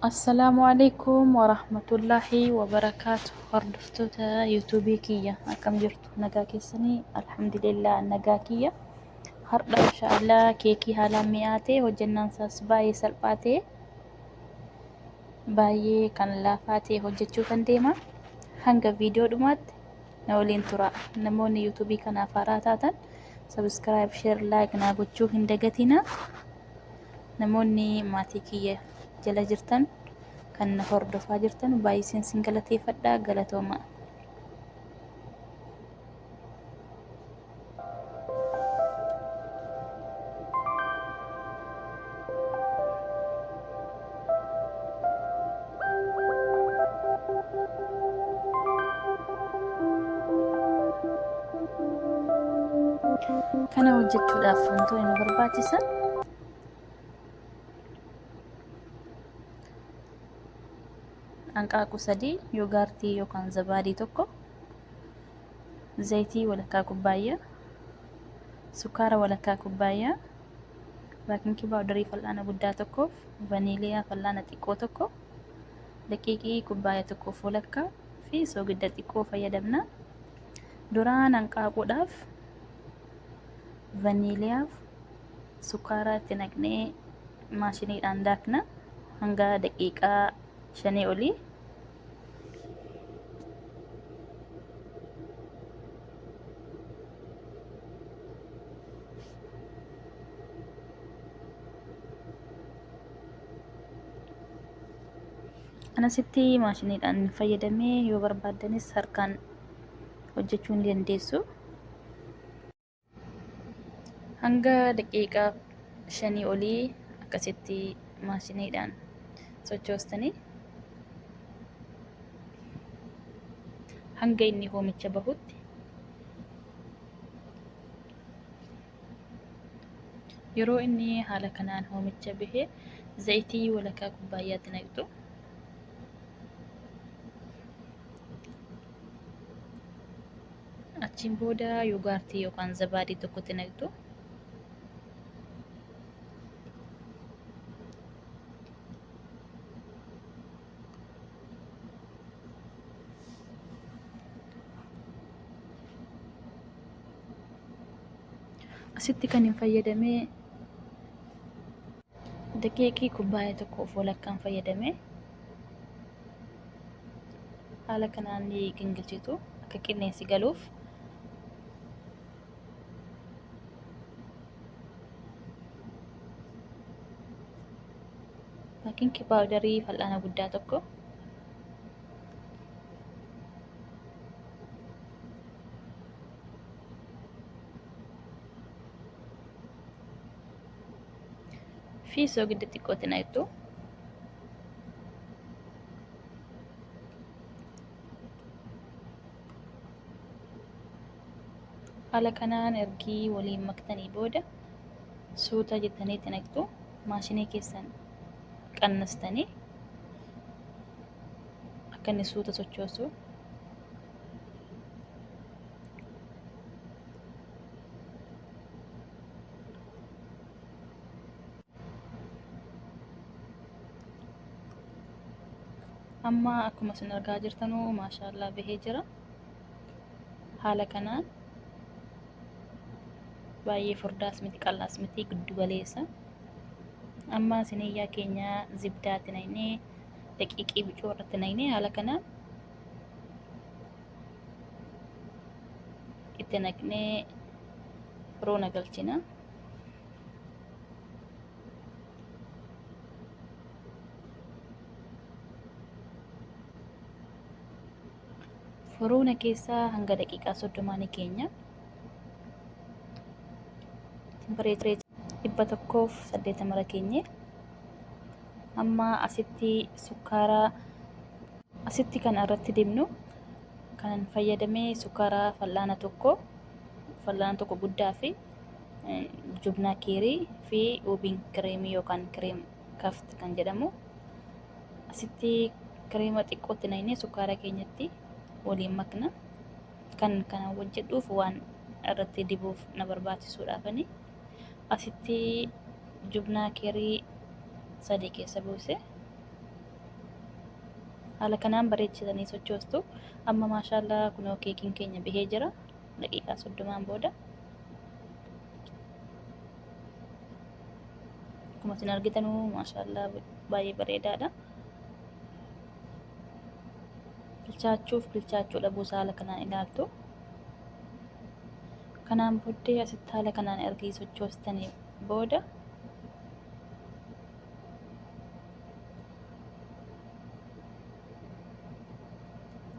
Assalaamu alaikum warahmatullahi wabarakaatu. Hordoftoota yuutuubii kiyya akkam jirtu? Nagaa keessanii? Alhamdulillah nagaa kiyya. Har'a inshaallah keekii haalaan mi'aatee hojjannaan isaas baay'ee salphaa ta'e baay'ee kan laafaa ta'e hojjechuu kan deema. Hanga viidiyoo dhumaatti na waliin tura. Namoonni yuutuubii kanaaf haaraa taatan sabiskiraayib, sheer, laayik naa gochuu hin dagatina. Namoonni maatii kiyya jala jirtan kan na hordofaa jirtan baay'iseen sin galateeffadha. Galatooma. Kana hojjechuudhaaf wantoonni nu barbaachisan hanqaaquu 3, yoogaartii yookaan zabaadii tokko, zayitii walakkaa kubbaayyaa, sukkaara walakkaa kubbaayyaa, beeking paawudarii fal'aana guddaa tokkoof vaniiliyaa fal'aana xiqqoo tokko, daqiiqii kubbaayyaa tokkoof walakkaa fi soogidda xiqqoo fayyadamna. Duraan hanqaaquudhaaf vaniiliyaaf sukkaara itti naqnee maashiniidhaan daakna hanga daqiiqaa 5 olii. Anasitti maashiniidhaan fayyadamee yoo barbaaddanis harkaan hojjechuu ni dandeessu. Hanga daqiiqaa 5 olii akkasitti maashiniidhaan sochoostanii hanga inni hoomicha bahutti. Yeroo inni haala kanaan hoomicha bahee zayitii walakkaa kubbaayyaatti naqxu. Achiin booda yoogaartii yookaan zabaadii tokkotti naqxu. Asitti kan hin fayyadamee daqiiqii kubbaayyaa tokkoof walakkaan fayyadame. Haala kanaan ni gingilchitu akka qilleensi galuuf. Beeking paawudarii fal'aana guddaa tokko, fi soogidda xiqqootti naqxu. Haala kanaan ergi waliin maktanii booda suuta jettanii itti naqxu. Maashinii keessan qannastanii akka inni suuta sochoosu. Amma akkuma isin argaa jirtanuu maashaallah bahee jira. Haala kanaan baay'ee furdaas miti qal'aas miti giddu galeessa. Amma siniyyaa keenya zibdaatti naqnee daqiiqii bicuu irratti naqnee haala kanaan itti naqnee roona galchina. Furuuna keessaa hanga daqiiqaa 30 ni keenya. Tempereecherii 180 keenye. Amma asitti sukkaara asitti kan irratti dibnu kan fayyadamee sukkaara fal'aana tokko guddaa fi jubnaa keerii fi uubiin kireemii yookaan kireem kaft kan jedhamu. Asitti kireema xiqqootti naqnee sukkaara keenyatti waliin makna. Kan kana hojjedhuuf waan irratti dibuuf na barbaachisuudhaafani. Asitti jubnaa keerii 3 keessa buuse. haala kanaan bareechisanii sochoostu. Amma maashaallah kunoo keekiin keenya bahee jira. Daqiiqaa 30 booda akkuma isin argitanuu maashaallah baay'ee bareedaadha. Bilchaachuu dhabuusaa haala kanaan ilaaltu. Kanaan booddee asitti haala kanaan erga sochoostanii booda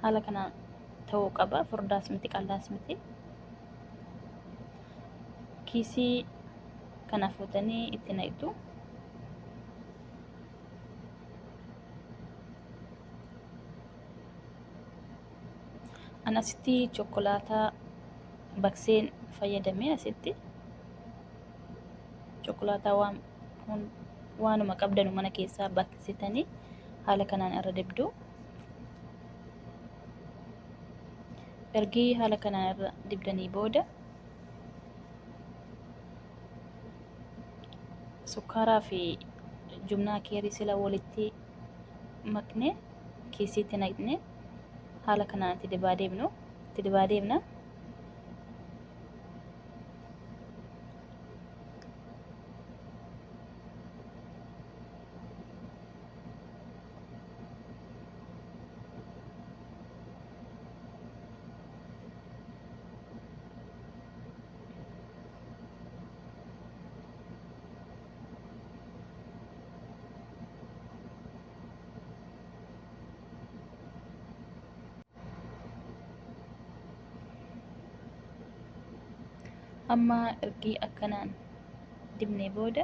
haala kanaan ta'uu qaba. Furdaas miti qallaas miti. Kiisii kana fuutanii itti naqxu. An asitti chokkolaataa bakseen fayyadamee asitti chokkolaataa waanuma qabdanu mana keessaa baksitanii haala kanaan irra dibdu. Ergi haala kanaan irra dibdanii booda sukkaaraa fi jumnaa keerii sila walitti makne kiisiitti naqne haala kanaan itti dibaa deemna. Amma ergi akkanaan dibnee booda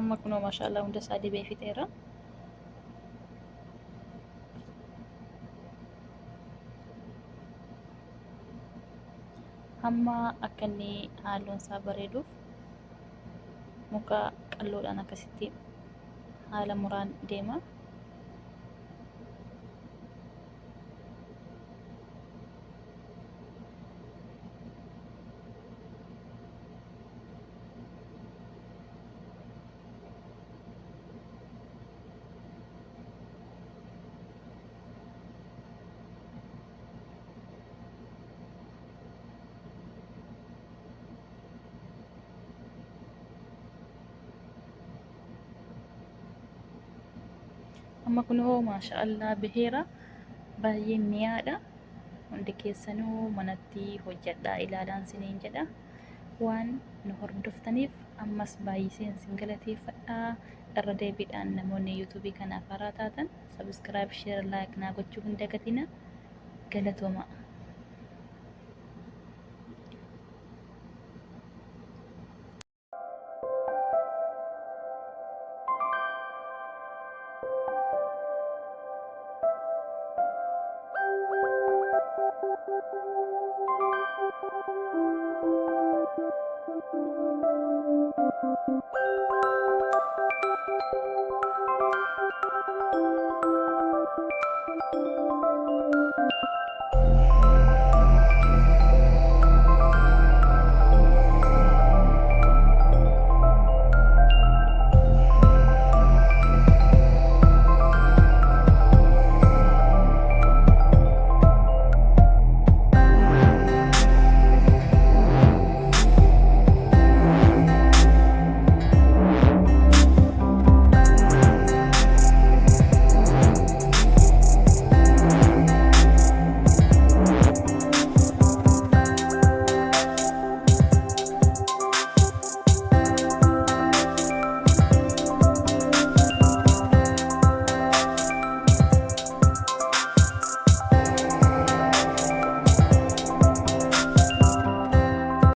amma kunoo maashaallah hunda isaa dibee fixeera. Amma akka inni halluun isaa bareeduuf muka qalloodhaan akkasitti haala muraan deema. Amma kunoo maashaallah baheera, baay'ee mi'aadha. Hundi keessanuu manatti hojjedhaa ilaalaan siniin jedha. Waan nu hordoftaniif ammas baay'iseen sin galateeffadha. Irra deebiidhaan namoonni yuutuubii kanaaf haaraa taatan sabiskiraayib, sheer, laayik naa gochuu hin dagatina. Galatooma.